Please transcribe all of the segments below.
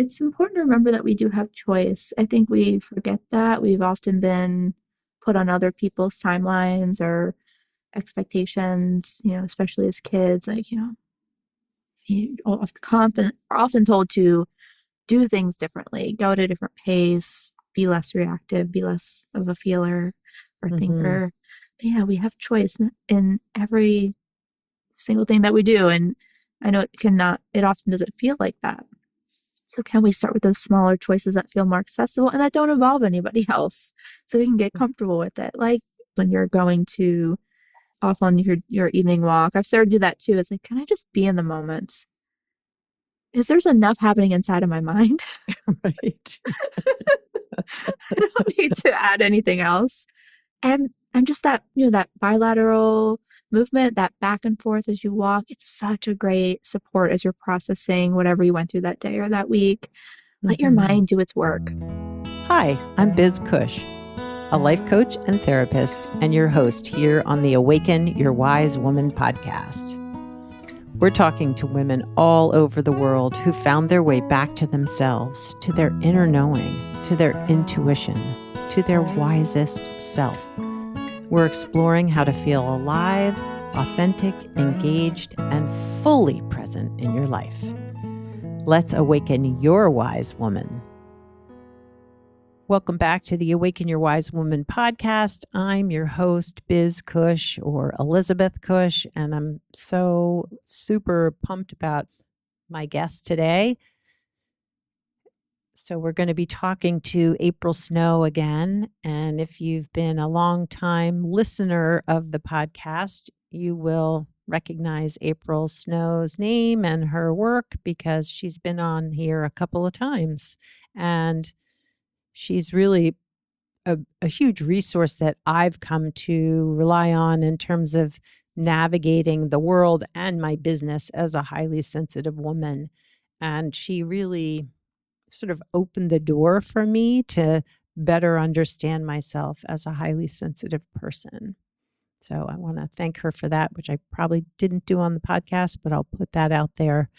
it's important to remember that we do have choice. I think we forget that. We've often been put on other people's timelines or expectations, especially as kids, like, are often told to do things differently, go at a different pace, be less reactive, be less of a feeler or Mm-hmm. thinker. But yeah, we have choice in every single thing that we do. And I know it often doesn't feel like that. So can we start with those smaller choices that feel more accessible and that don't involve anybody else so we can get comfortable with it? Like when you're going to off on your evening walk. I've started to do that too. It's like, can I just be in the moment? Is there's enough happening inside of my mind? Right. I don't need to add anything else. And just that, that bilateral movement, that back and forth as you walk, it's such a great support as you're processing whatever you went through that day or that week. Let your Mm-hmm. mind do its work. Hi, I'm Biz Cush, a life coach and therapist, and your host here on the Awaken Your Wise Woman podcast. We're talking to women all over the world who found their way back to themselves, to their inner knowing, to their intuition, to their wisest self. We're exploring how to feel alive, authentic, engaged, and fully present in your life. Let's awaken your wise woman. Welcome back to the Awaken Your Wise Woman podcast. I'm your host, Biz Cush, or Elizabeth Cush, and I'm so super pumped about my guest today. So we're going to be talking to April Snow again. And if you've been a long time listener of the podcast, you will recognize April Snow's name and her work because she's been on here a couple of times. And she's really a huge resource that I've come to rely on in terms of navigating the world and my business as a highly sensitive woman. And she really sort of opened the door for me to better understand myself as a highly sensitive person. So I want to thank her for that, which I probably didn't do on the podcast, but I'll put that out there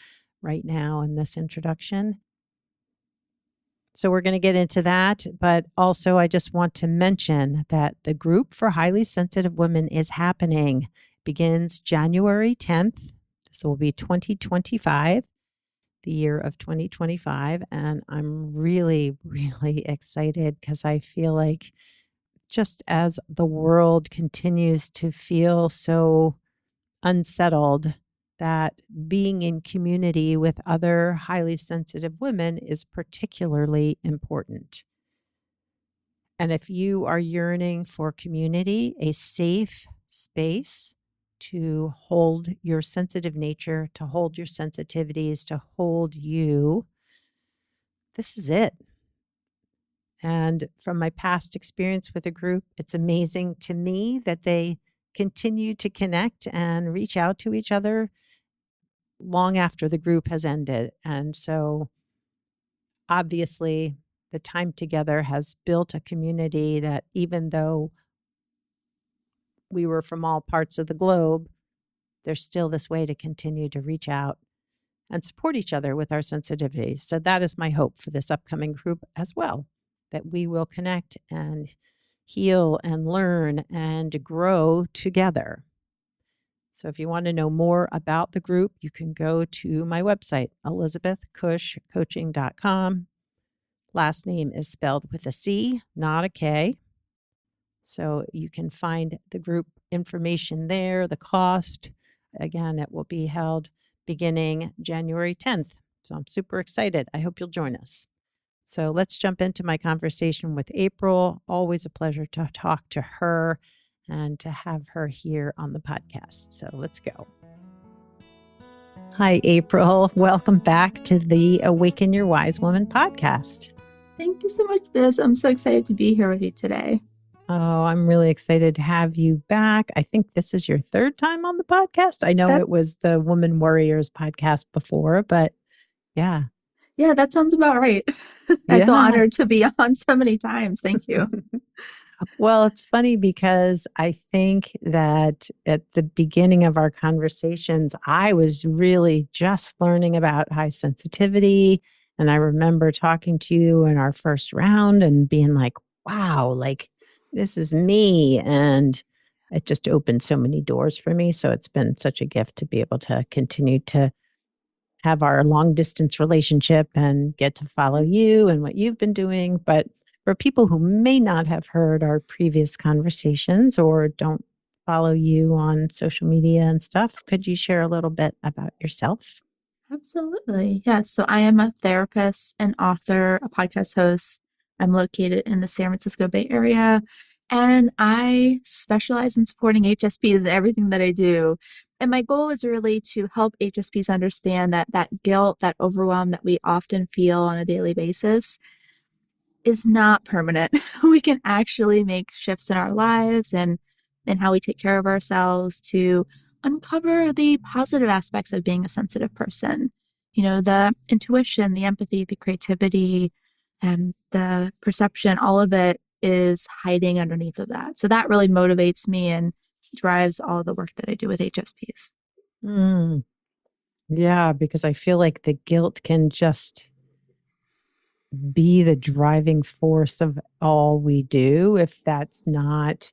right now in this introduction. So we're going to get into that. But also, I just want to mention that the group for highly sensitive women is happening. Begins January 10th. This will be 2025, the year of 2025. And I'm really, really excited because I feel like just as the world continues to feel so unsettled, that being in community with other highly sensitive women is particularly important. And if you are yearning for community, a safe space to hold your sensitive nature, to hold your sensitivities, to hold you, this is it. And from my past experience with a group, it's amazing to me that they continue to connect and reach out to each other long after the group has ended. And so obviously, the time together has built a community that even though we were from all parts of the globe, there's still this way to continue to reach out and support each other with our sensitivities. So that is my hope for this upcoming group as well, that we will connect and heal and learn and grow together. So if you want to know more about the group, you can go to my website, elizabethcushcoaching.com. Last name is spelled with a C, not a K. So you can find the group information there, the cost. Again, it will be held beginning January 10th. So I'm super excited. I hope you'll join us. So let's jump into my conversation with April. Always a pleasure to talk to her and to have her here on the podcast. So let's go. Hi, April. Welcome back to the Awaken Your Wise Woman podcast. Thank you so much, Biz. I'm so excited to be here with you today. Oh, I'm really excited to have you back. I think this is your third time on the podcast. I know it was the Woman Warriors podcast before, but yeah. Yeah, that sounds about right. I feel honored to be on so many times. Thank you. Well, it's funny because I think that at the beginning of our conversations, I was really just learning about high sensitivity And I remember talking to you in our first round and being like, wow, like this is me. And it just opened so many doors for me. So it's been such a gift to be able to continue to have our long distance relationship and get to follow you and what you've been doing. But for people who may not have heard our previous conversations or don't follow you on social media and stuff, could you share a little bit about yourself? Absolutely. Yes. So I am a therapist, an author, a podcast host. I'm located in the San Francisco Bay Area, and I specialize in supporting HSPs in everything that I do. And my goal is really to help HSPs understand that that guilt, that overwhelm that we often feel on a daily basis is not permanent. We can actually make shifts in our lives and how we take care of ourselves to uncover the positive aspects of being a sensitive person. You know, the intuition, the empathy, the creativity, and the perception, all of it is hiding underneath of that. So that really motivates me and drives all the work that I do with HSPs. Mm, yeah, because I feel like the guilt can just be the driving force of all we do if that's not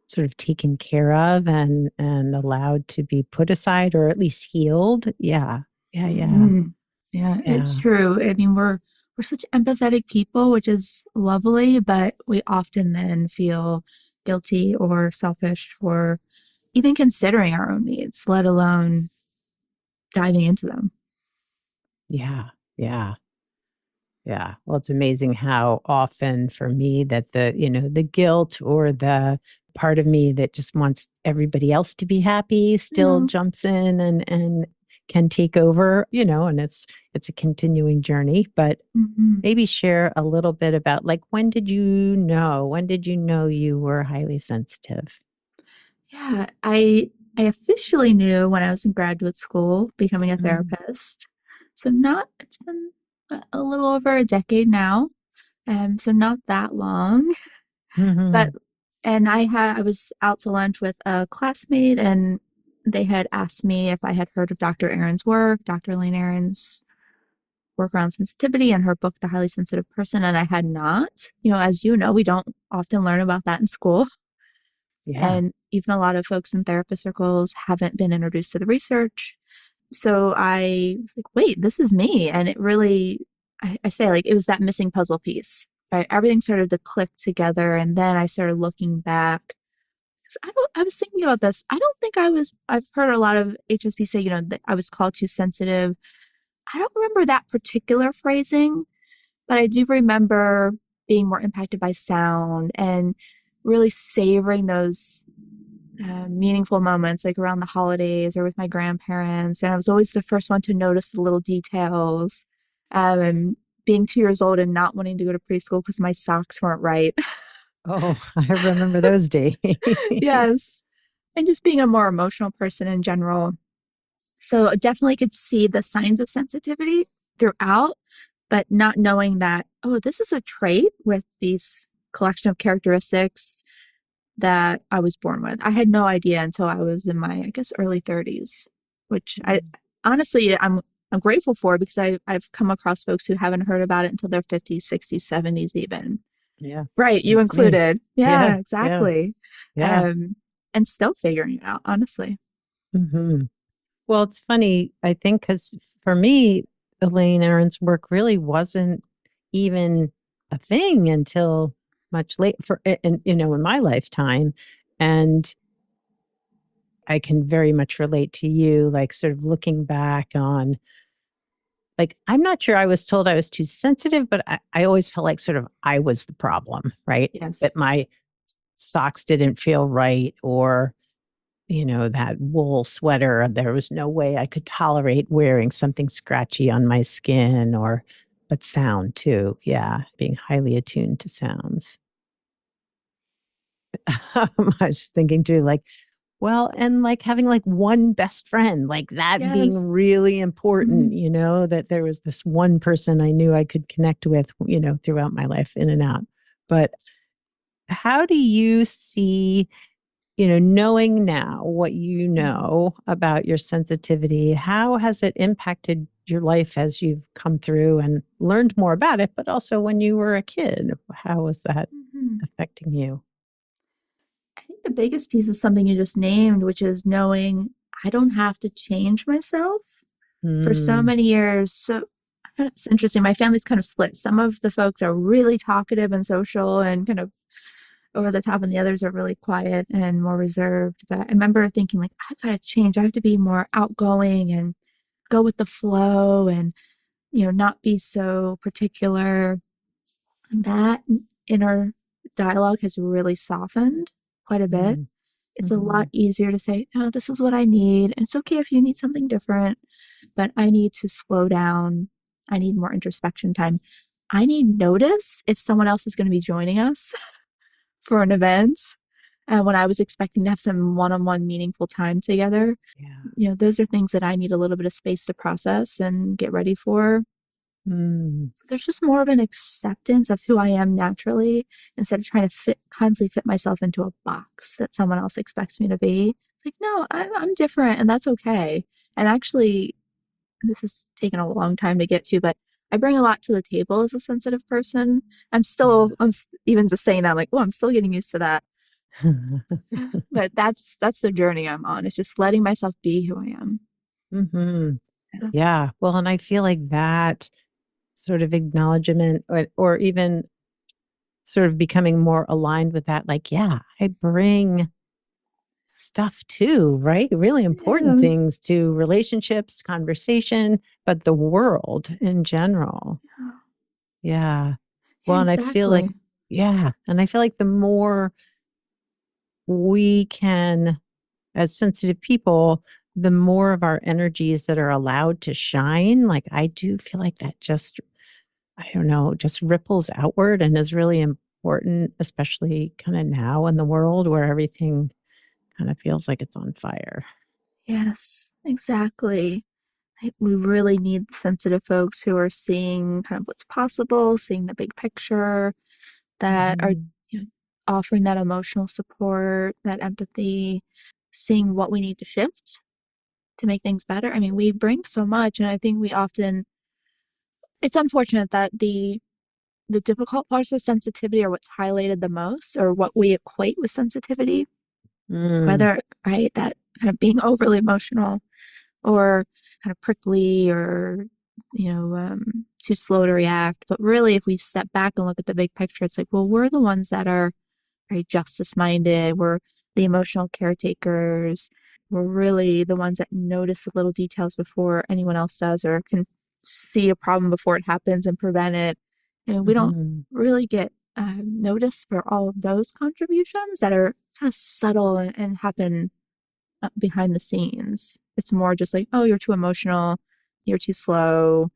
sort of taken care of and allowed to be put aside or at least healed. Yeah. Yeah, yeah. Mhm. Yeah, it's Yeah. true. I mean, we're such empathetic people, which is lovely, but we often then feel guilty or selfish for even considering our own needs, let alone diving into them. Yeah. Yeah. Yeah. Well, it's amazing how often for me that the guilt or the part of me that just wants everybody else to be happy still Yeah. jumps in and can take over, and it's a continuing journey, but Mhm. maybe share a little bit about like when did you know you were highly sensitive? Yeah, I officially knew when I was in graduate school, becoming a Mm. therapist. So not it's been a little over a decade now, so not that long. But Mhm. and I was out to lunch with a classmate and they had asked me if I had heard of Dr. Aaron's work, Dr. Elaine Aaron's work around sensitivity and her book, The Highly Sensitive Person, and I had not. You know, as you know, we don't often learn about that in school. Yeah. And even a lot of folks in therapist circles haven't been introduced to the research. So I was like, wait, this is me. And it really, I say like it was that missing puzzle piece, right? Everything started to click together. And then I started looking back. 'Cause I was thinking about this. I don't think I've heard a lot of HSP say, you know, that I was called too sensitive. I don't remember that particular phrasing, but I do remember being more impacted by sound and really savoring those meaningful moments like around the holidays or with my grandparents. And I was always the first one to notice the little details. And being 2 years old and not wanting to go to preschool because my socks weren't right. Oh, I remember those days. Yes. And just being a more emotional person in general. So I definitely could see the signs of sensitivity throughout, but not knowing that, oh, this is a trait with these collection of characteristics that I was born with. I had no idea until I was in my, I guess, early 30s, which I honestly I'm grateful for because I've come across folks who haven't heard about it until their 50s, 60s, 70s even. Yeah, Right, you that's me. included. Yeah, Yeah, yeah, exactly. yeah. Um, and still figuring it out, honestly. Hmm. Well, it's funny, I think, because for me, Elaine Aron's work really wasn't even a thing until much late in my lifetime. And I can very much relate to you, like sort of looking back on, like, I'm not sure I was told I was too sensitive, but I always felt like sort of I was the problem, right? That Yes. my socks didn't feel right or that wool sweater, there was no way I could tolerate wearing something scratchy on my skin but sound too. Yeah, being highly attuned to sounds. I was thinking too, like, well, and like having like one best friend, like that being Yes. really important, Mhm. that there was this one person I knew I could connect with, throughout my life in and out. But how do you see knowing now what you Mhm. know about your sensitivity, how has it impacted your life as you've come through and learned more about it, but also when you were a kid, how was that Mhm. affecting you? I think the biggest piece is something you just named, which is knowing I don't have to change myself for so Mm, many years. So it's interesting. My family's kind of split. Some of the folks are really talkative and social and kind of over the top, and the others are really quiet and more reserved. But I remember thinking, like, I've got to change. I have to be more outgoing and go with the flow and, not be so particular. And that inner dialogue has really softened quite a bit. mm, It's a lot mhm. easier to say, oh, this is what I need. And it's okay if you need something different, but I need to slow down. I need more introspection time. I need notice if someone else is going to be joining us for an event. When I was expecting to have some one on one meaningful time together, Yeah. those are things that I need a little bit of space to process and get ready for. Mm, There's just more of an acceptance of who I am naturally instead of trying to constantly fit myself into a box that someone else expects me to be. It's like, no, I'm different and that's okay. And actually, this has taken a long time to get to, but I bring a lot to the table as a sensitive person. yeah. Even just saying that, I'm like, oh, I'm still getting used to that. But that's the journey I'm on. It's just letting myself be who I am. hmm Yeah. Yeah. Well, and I feel like that sort of acknowledgement or even sort of becoming more aligned with that, like, yeah, I bring stuff too, right? Really important Yeah. things to relationships, conversation, but the world in general. Yeah. Yeah, Well, and I feel like, exactly. yeah. And I feel like the more we can, as sensitive people, the more of our energies that are allowed to shine, like I do feel like that just, I don't know, just ripples outward and is really important, especially kind of now in the world where everything kind of feels like it's on fire. Yes, exactly. We really need sensitive folks who are seeing kind of what's possible, seeing the big picture, that are Mhm. you know, offering that emotional support, that empathy, seeing what we need to shift to make things better. I mean, we bring so much, and I think we often, it's unfortunate that the difficult parts of sensitivity are what's highlighted the most, or what we equate with sensitivity, Mm, whether, right, that kind of being overly emotional or kind of prickly or too slow to react. But really, if we step back and look at the big picture, it's like, well, we're the ones that are very justice minded. We're the emotional caretakers. We're really the ones that notice the little details before anyone else does, or can see a problem before it happens and prevent it. And we don't mhm. really get noticed for all of those contributions that are kind of subtle and happen behind the scenes. It's more just like, oh, you're too emotional, you're too slow,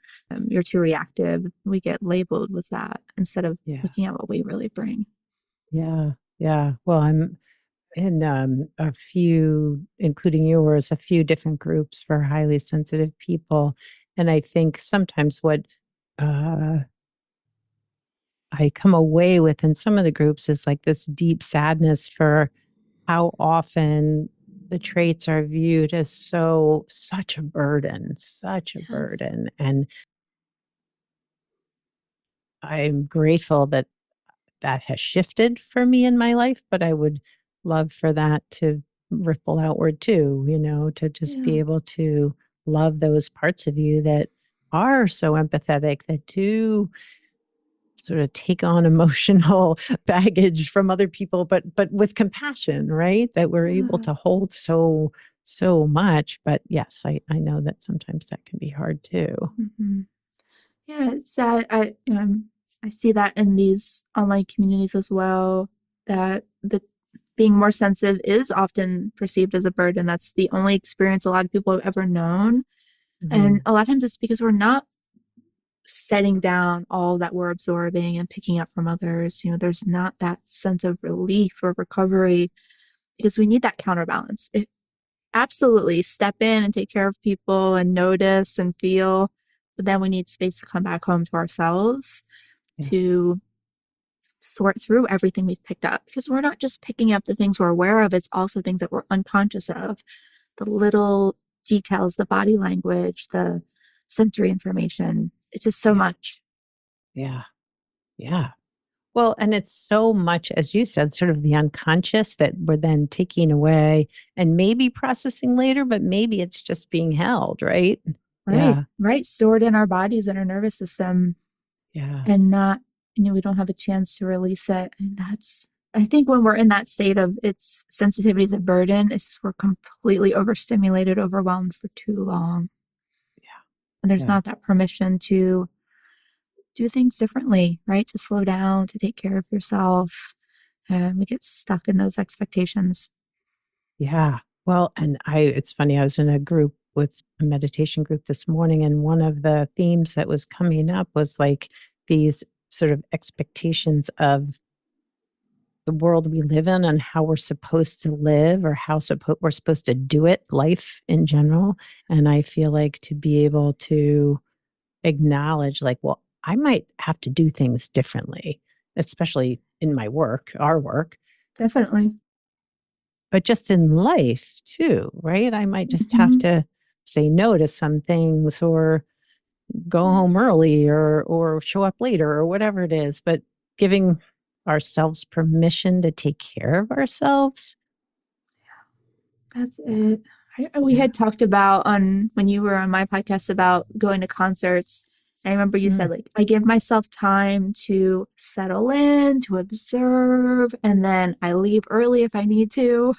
you're too reactive. We get labeled with that instead of Yeah. looking at what we really bring. Yeah. Yeah. Well, I'm in a few, including yours, a few different groups for highly sensitive people. And I think sometimes what uh, I come away with in some of the groups is like this deep sadness for how often the traits are viewed as such a burden, such a Yes. burden. And I'm grateful that that has shifted for me in my life, but I would love for that to ripple outward too, to just Yeah. be able to love those parts of you that are so empathetic, that do sort of take on emotional baggage from other people, but with compassion, right? That we're able Yeah. to hold so much. But yes, I know that sometimes that can be hard too. hmm Yeah, it's that I see that in these online communities as well, that the being more sensitive is often perceived as a burden. That's the only experience a lot of people have ever known. And Mhm. a lot of times it's because we're not setting down all that we're absorbing and picking up from others. There's not that sense of relief or recovery because we need that counterbalance. Absolutely step in and take care of people and notice and feel, but then we need space to come back home to ourselves Yes. to sort through everything we've picked up, because we're not just picking up the things we're aware of, it's also things that we're unconscious of, the little details, the body language, the sensory information. It's just so Yeah. much. Yeah. Yeah. Well, and it's so much, as you said, sort of the unconscious that we're then taking away and maybe processing later, but maybe it's just being held, right? Right. Yeah. Right. Stored in our bodies and our nervous system Yeah. and not, we don't have a chance to release it. And that's, I think when we're in that state of its sensitivity is a burden, it's just we're completely overstimulated, overwhelmed for too long. And there's Yeah. not that permission to do things differently, right? To slow down, to take care of yourself. And we get stuck in those expectations. Yeah. Well, and it's funny, I was in a group with a meditation group this morning, and one of the themes that was coming up was like these sort of expectations of the world we live in and how we're supposed to live or how we're supposed to do it, life in general. And I feel like to be able to acknowledge, like, well, I might have to do things differently, especially in my work, our work, Definitely. but just in life too, right? I might just have Mm-hmm. to say no to some things or go home early or show up later or whatever it is, but giving ourselves permission to take care of ourselves. That's Yeah. it. We Yeah. had talked about on when you were on my podcast about going to concerts. I remember you Mm, said, like, I give myself time to settle in, to observe, and then I leave early if I need to.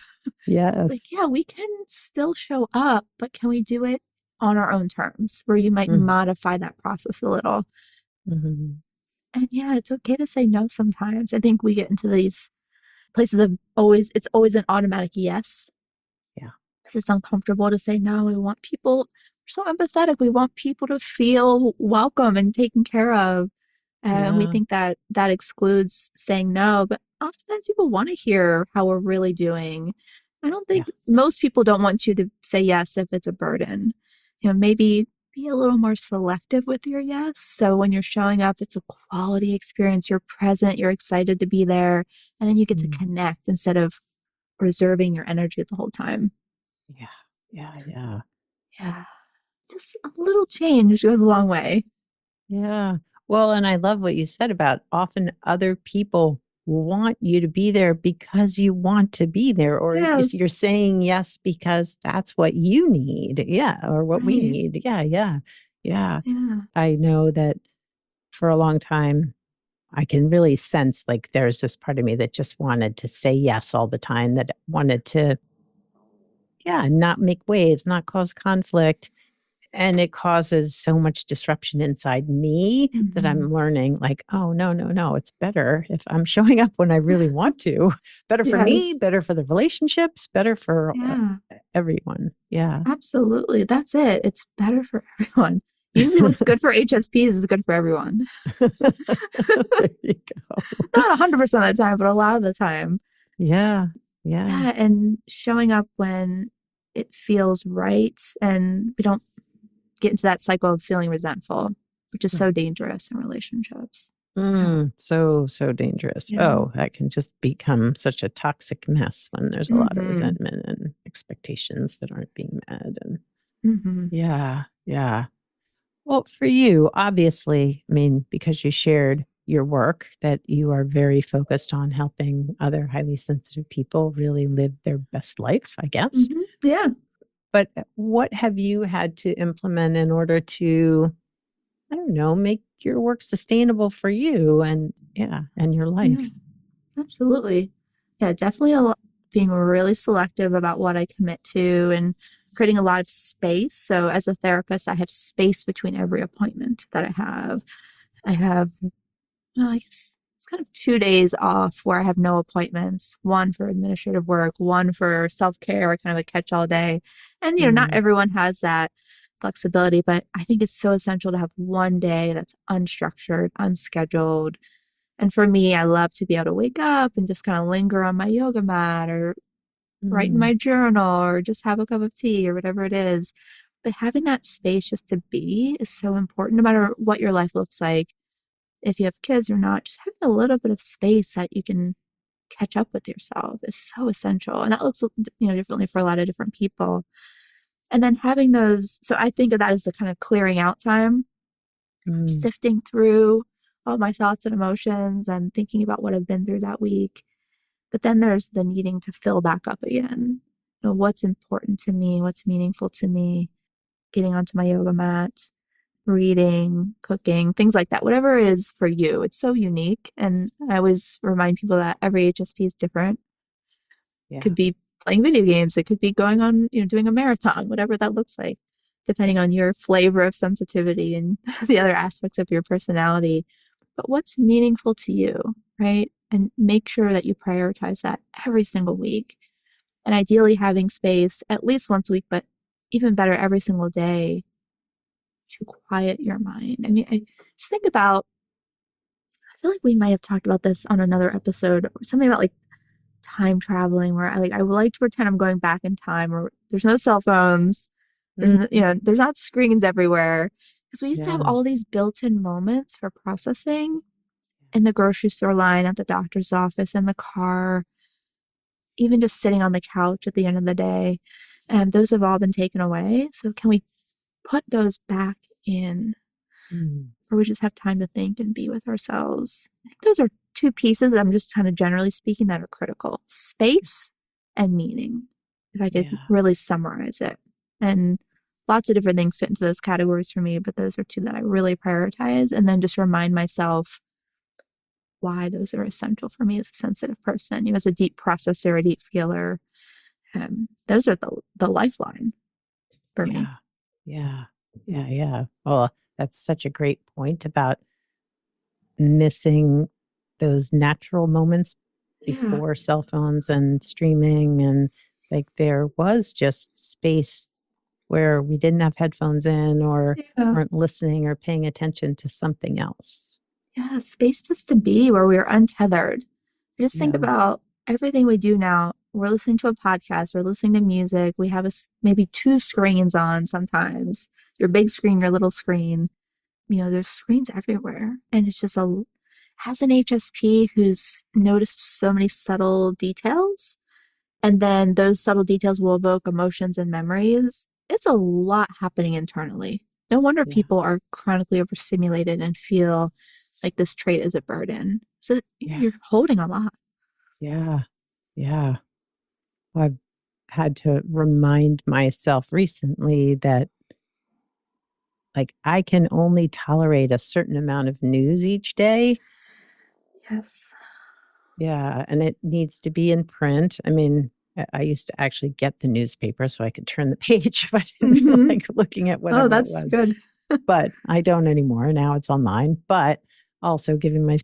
yes. Like, yeah, we can still show up, but can we do it on our own terms where you might Mm, modify that process a little? mhm. And yeah, it's okay to say no sometimes. I think we get into these places of it's always an automatic yes. Yeah. It's uncomfortable to say no. We want people, we're so empathetic. We want people to feel welcome and taken care of. And we Yeah. think that that excludes saying no, but oftentimes people want to hear how we're really doing. I don't Yeah. think most people don't want you to say yes if it's a burden. Maybe be a little more selective with your yes. So when you're showing up, it's a quality experience. You're present, you're excited to be there, and then you get to Mm, connect instead of reserving your energy the whole time. yeah. Yeah. Yeah. Yeah. Just a little change goes a long way. Yeah. Well, and I love what you said about often other people want you to be there because you want to be there, or you're Yes. saying yes because that's what you need. Yeah. Or what we Right. need. Yeah. Yeah. Yeah. Yeah. I know that for a long time, I can really sense like there's this part of me that just wanted to say yes all the time, that wanted to, yeah, not make waves, not cause conflict. And it causes so much disruption inside me that Hmm. I'm learning like, oh, no, no, no. It's better if I'm showing up when I really want to. Better for me, Yes. better for the relationships, better for Yeah. everyone. Yeah. Absolutely. That's it. It's better for everyone. Usually, what's good for HSPs is good for everyone. There you go. Not 100% of the time, but a lot of the time. Yeah. Yeah. Yeah. And showing up when it feels right and we don't get into that cycle of feeling resentful, which is so dangerous in relationships. Yeah. So, so dangerous. Yeah. Oh, that can just become such a toxic mess when there's a lot of Hmm. resentment and expectations that aren't being met. And Hmm. yeah, yeah. Well, for you, obviously, I mean, because you shared your work, that you are very focused on helping other highly sensitive people really live their best life, I guess. Hmm. Yeah. But what have you had to implement in order to, I don't know, make your work sustainable for you and yeah, and your Yeah. life? Absolutely. Yeah, definitely being really selective about what I commit to and creating a lot of space. So as a therapist, I have space between every appointment that I have. I have, well, I guess it's kind of 2 days off where I have no appointments, one for administrative work, one for self-care, kind of a catch-all day. And, not Mm, everyone has that flexibility, but I think it's so essential to have one day that's unstructured, unscheduled, and for me, I love to be able to wake up and just kind of linger on my yoga mat or write in mm, my journal or just have a cup of tea or whatever it is. But having that space just to be is so important, no matter what your life looks like. If you have kids or not, just having a little bit of space that you can catch up with yourself is so essential. And that looks, differently for a lot of different people. And then having those, so I think of that as the kind of clearing out time, Mm, sifting through all my thoughts and emotions and thinking about what I've been through that week. But then there's the needing to fill back up again. You know, what's important to me, what's meaningful to me, getting onto my yoga mat, reading, cooking, things like that. Whatever it is for you, it's so unique. And I always remind people that every HSP is different. yeah. Could be playing video games, it could be going on, doing a marathon, whatever that looks like, depending on your flavor of sensitivity and the other aspects of your personality. But what's meaningful to you, right? And make sure that you prioritize that every single week. And ideally having space at least once a week, but even better every single day to quiet your mind. I mean, I just think about, I feel like we might have talked about this on another episode, or something about like time traveling where I would like to pretend I'm going back in time where there's no cell phones, Mm, there's not screens everywhere. Because we used to have yeah. all these built-in moments for processing in the grocery store line, at the doctor's office, in the car, even just sitting on the couch at the end of the day. And those have all been taken away. So can we put those back in Mm, where we just have time to think and be with ourselves? I think those are two pieces that I'm just kind of generally speaking that are critical: space and meaning, if I could yeah. really summarize it. And lots of different things fit into those categories for me, but those are two that I really prioritize. And then just remind myself why those are essential for me as a sensitive person, as a deep processor, a deep feeler. Those are the lifeline for me. Yeah. Yeah. Yeah. Yeah. Well, that's such a great point about missing those natural moments Yeah. before cell phones and streaming. And like there was just space where we didn't have headphones in or Yeah. weren't listening or paying attention to something else. Yeah, space just to be where we're untethered. I just think Yeah. about everything we do now. We're listening to a podcast, we're listening to music. We have maybe two screens on sometimes. Your big screen, your little screen. There's screens everywhere. And it's just as an HSP who's noticed so many subtle details, and then those subtle details will evoke emotions and memories. It's a lot happening internally. No wonder Yeah. people are chronically overstimulated and feel like this trait is a burden. So Yeah. you're holding a lot. Yeah. Yeah. I've had to remind myself recently that like I can only tolerate a certain amount of news each day. Yes. Yeah, and it needs to be in print. I mean, I used to actually get the newspaper so I could turn the page if I didn't feel Hmm. like looking at Oh, whatever it that's was, good. but I don't anymore. Now it's online, but also giving my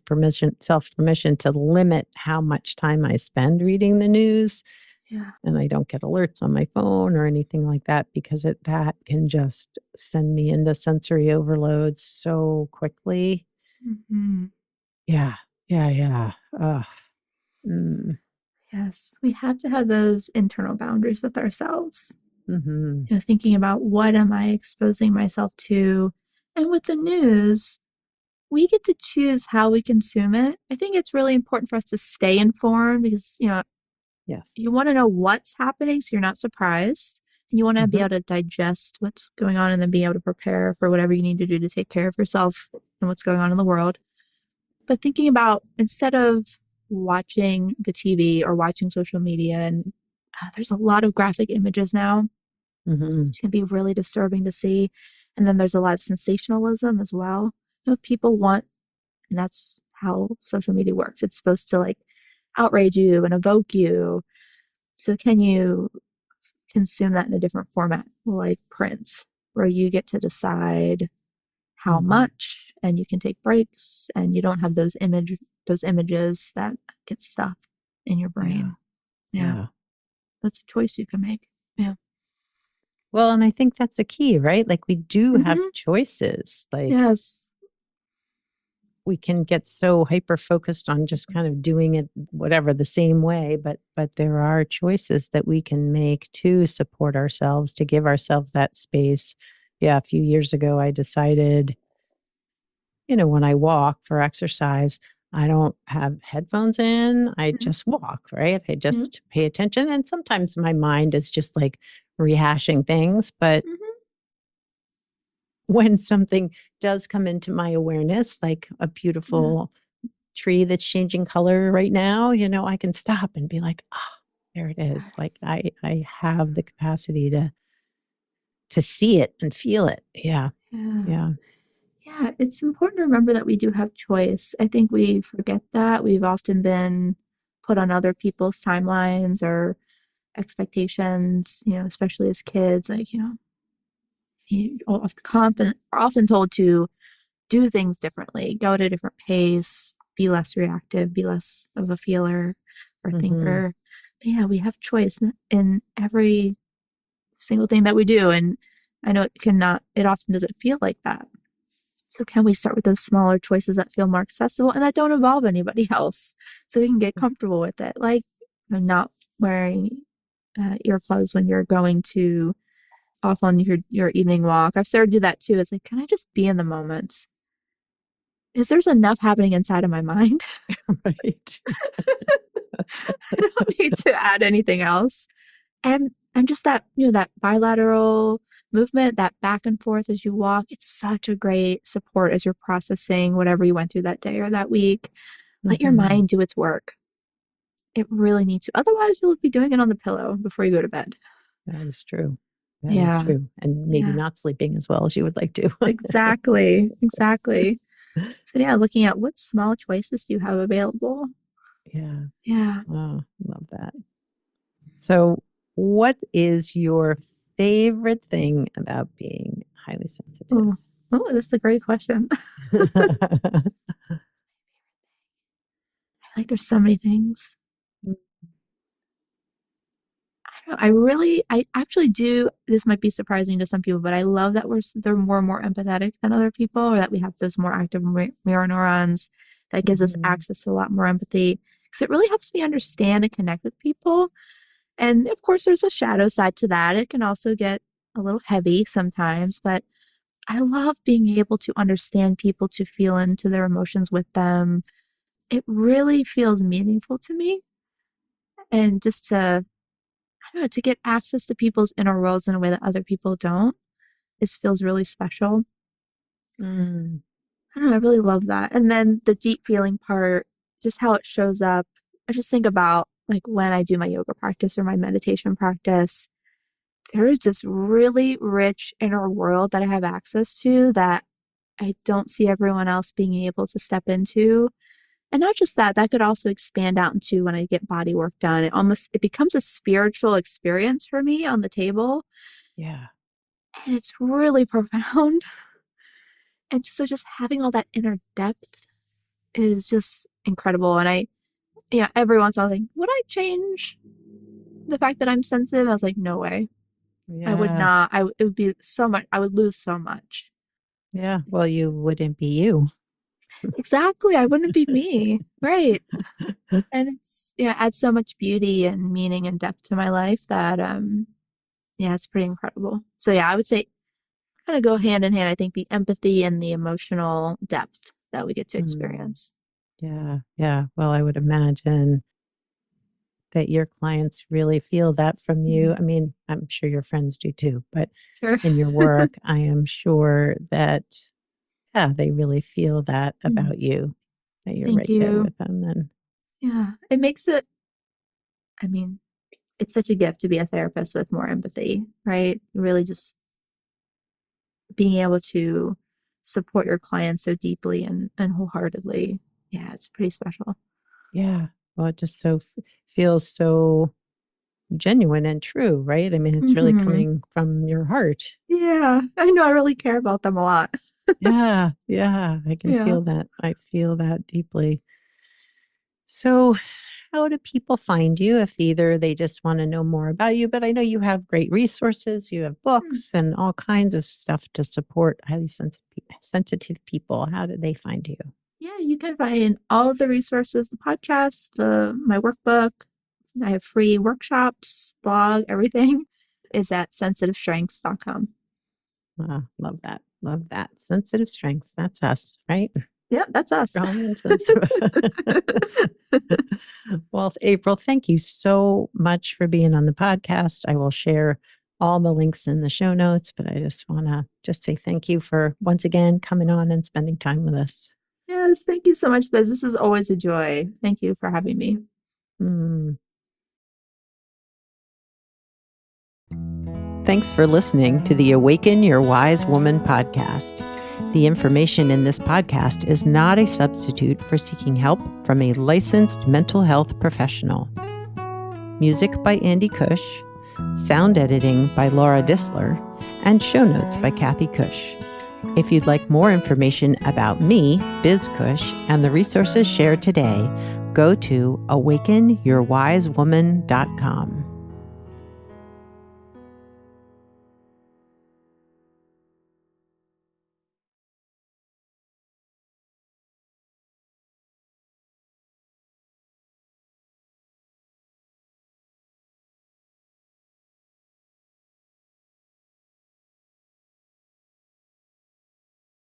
self permission to limit how much time I spend reading the news, Yeah. and I don't get alerts on my phone or anything like that because that can just send me into sensory overload so quickly. Hmm. Yeah. Yeah, yeah. Ugh. Mm, Yes. We have to have those internal boundaries with ourselves. mhm. Thinking about what am I exposing myself to? And with the news, we get to choose how we consume it. I think it's really important for us to stay informed because, Yes. you want to know what's happening so you're not surprised. And you want to be Mhm, able to digest what's going on and then be able to prepare for whatever you need to do to take care of yourself and what's going on in the world. But thinking about, instead of watching the TV or watching social media, and there's a lot of graphic images now, mhm. which can be really disturbing to see. And then there's a lot of sensationalism as well. People want, and that's how social media works. It's supposed to like outrage you and evoke you. So can you consume that in a different format, like print, where you get to decide how Mhm. much and you can take breaks and you don't have those images that get stuck in your Yeah, brain. Yeah, yeah. that's a choice you can make. Yeah. Well, and I think that's the key, right? Like, we do have Hmm. choices. Like, Yes. we can get so hyper focused on just kind of doing it whatever the same way, but there are choices that we can make to support ourselves, to give ourselves that space. Yeah, a few years ago I decided, when I walk for exercise, I don't have headphones in. I Yeah. just walk, right? I Yeah. just pay attention. And sometimes my mind is just like rehashing things. But Hmm. when something does come into my awareness, like a Yeah. beautiful tree that's changing color right now, I can stop and be like, oh, there it is. Like Yes. I have the capacity to see it and feel it. Yeah. Yeah. Yeah. Yeah. It's important to remember that we do have choice. I think we forget that. We've often been put on other people's timelines or expectations, especially as kids, like, are often told to do things differently, go at a different pace, be less reactive, be less of a feeler or Hmm. thinker. But yeah, we have choice in every single thing that we do. And I know it often doesn't feel like that. So can we start with those smaller choices that feel more accessible and that don't involve anybody else so we can get comfortable with it? Like not wearing earplugs when you're going to off on your evening walk. I've started to do that too. It's like, can I just be in the moment? Is there's enough happening inside of my mind? Right. I don't need to add anything else. And just that, that bilateral movement, that back and forth as you walk, it's such a great support as you're processing whatever you went through that day or that week. Let your Hmm. mind do its work. It really needs to. Otherwise, you'll be doing it on the pillow before you go to bed. That is true. That is Yeah. true. And maybe Yeah. not sleeping as well as you would like to. Exactly. Exactly. So yeah, looking at what small choices do you have available? Yeah. Yeah. Oh, love that. So, what is your favorite thing about being highly sensitive? Oh, oh, this is a great question. Like there's so many things. I don't know. I actually do. This might be surprising to some people, but I love that they're more empathetic than other people, or that we have those more active mirror neurons that gives us Mhm. access to a lot more empathy because it really helps me understand and connect with people. And of course, there's a shadow side to that. It can also get a little heavy sometimes, but I love being able to understand people, to feel into their emotions with them. It really feels meaningful to me. And just I don't know, to get access to people's inner worlds in a way that other people don't, this feels really special. Mm. I don't know, I really love that. And then the deep feeling part, just how it shows up. I just think about like when I do my yoga practice or my meditation practice, there is this really rich inner world that I have access to that I don't see everyone else being able to step into. And not just that, that could also expand out into when I get body work done. It becomes a spiritual experience for me on the table. Yeah. And it's really profound. And so just having all that inner depth is just incredible. And yeah, every once in a while I think, would I change the fact that I'm sensitive? I was like, no way. I would Yeah. not. It would be so much. I would lose so much. Yeah. Well, you wouldn't be you. Exactly. I wouldn't be me. Right. And adds so much beauty and meaning and depth to my life that, yeah, it's pretty incredible. So yeah, I would say kind of go hand in hand. I think the empathy and the emotional depth that we get to Mm. experience. Yeah. Yeah. Well, I would imagine that your clients really feel that from you. Mhm. I mean, I'm sure your friends do too, but Sure. in your work, I am sure that, yeah, they really feel that Mm. about you, that you're Thank right there you. with them. And Yeah. It makes it, I mean, it's such a gift to be a therapist with more empathy, right? Really just being able to support your clients so deeply and wholeheartedly. Yeah, it's pretty special. yeah, well, it just feels so genuine and true, right? I mean, it's really Hmm. coming from your heart. Yeah, I know I really care about them a lot. Yeah, yeah, I can Yeah. feel that. I feel that deeply. So, how do people find you if either they just want to know more about you, but I know you have great resources, you have Hmm. books and all kinds of stuff to support highly sensitive people. How do they find you? Yeah, you can find all of the resources, the podcast, my workbook. I have free workshops, blog, everything is at sensitivestrengths.com. Love that. Love that. Sensitive strengths. That's us, right? Yeah, that's us. Strong and sensitive. Well, April, thank you so much for being on the podcast. I will share all the links in the show notes, but I just want to say thank you for once again coming on and spending time with us. Yes, thank you so much, Biz. This is always a joy. Thank you for having me. Thanks for listening to the Awaken Your Wise Woman podcast. The information in this podcast is not a substitute for seeking help from a licensed mental health professional. Music by Andy Cush, sound editing by Laura Disler, and show notes by Kathy Cush. If you'd like more information about me, Biz Cush, and the resources shared today, go to awakenyourwisewoman.com.